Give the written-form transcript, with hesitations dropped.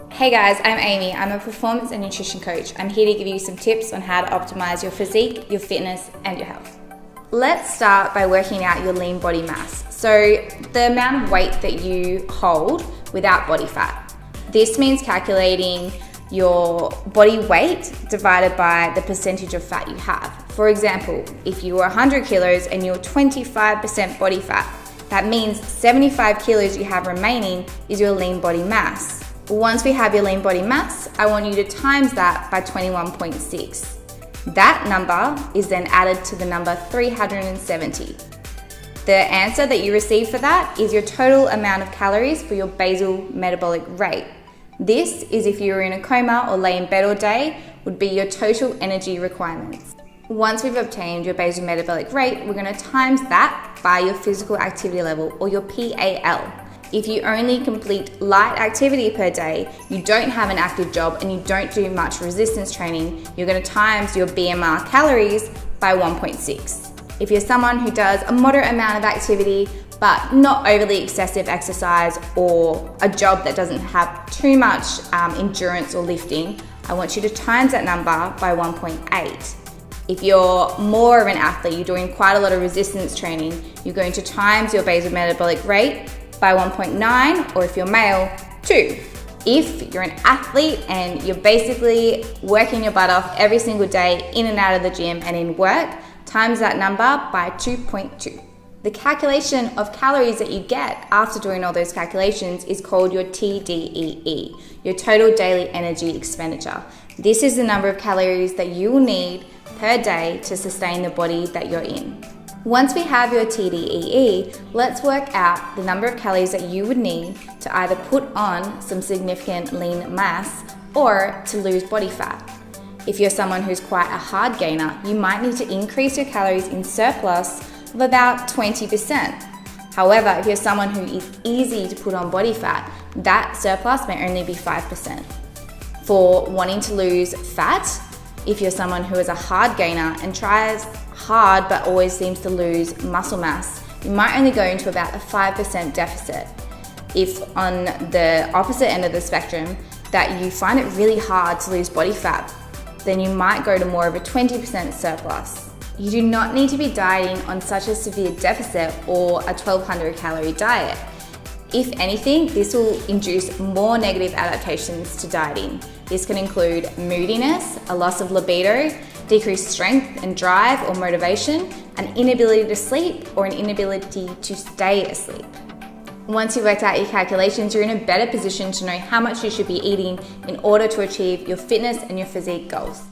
Hey guys, I'm Amy. I'm a performance and nutrition coach. I'm here to give you some tips on how to optimize your physique, your fitness, and your health. Let's start by working out your lean body mass. So the amount of weight that you hold without body fat. This means calculating your body weight divided by the percentage of fat you have. For example, if you were 100 kilos and you're 25% body fat, that means 75 kilos you have remaining is your lean body mass. Once we have your lean body mass, I want you to times that by 21.6. That number is then added to the number 370. The answer that you receive for that is your total amount of calories for your basal metabolic rate. This is if you were in a coma or lay in bed all day, would be your total energy requirements. Once we've obtained your basal metabolic rate, we're going to times that by your physical activity level, or your PAL. If you only complete light activity per day, you don't have an active job, and you don't do much resistance training, you're going to times your BMR calories by 1.6. If you're someone who does a moderate amount of activity, but not overly excessive exercise, or a job that doesn't have too much endurance or lifting, I want you to times that number by 1.8. If you're more of an athlete, you're doing quite a lot of resistance training, you're going to times your basal metabolic rate by 1.9, or if you're male, 2. If you're an athlete and you're basically working your butt off every single day in and out of the gym and in work, times that number by 2.2. The calculation of calories that you get after doing all those calculations is called your TDEE, your total daily energy expenditure. This is the number of calories that you will need per day to sustain the body that you're in. Once we have your TDEE, let's work out the number of calories that you would need to either put on some significant lean mass or to lose body fat. If you're someone who's quite a hard gainer, you might need to increase your calories in surplus of about 20%. However, if you're someone who is easy to put on body fat, that surplus may only be 5%. For wanting to lose fat, if you're someone who is a hard gainer and tries hard but always seems to lose muscle mass, you might only go into about a 5% deficit. If on the opposite end of the spectrum, that you find it really hard to lose body fat, then you might go to more of a 20% surplus. You do not need to be dieting on such a severe deficit or a 1200 calorie diet. If anything, this will induce more negative adaptations to dieting. This can include moodiness, a loss of libido, decreased strength and drive or motivation, an inability to sleep, or an inability to stay asleep. Once you've worked out your calculations, you're in a better position to know how much you should be eating in order to achieve your fitness and your physique goals.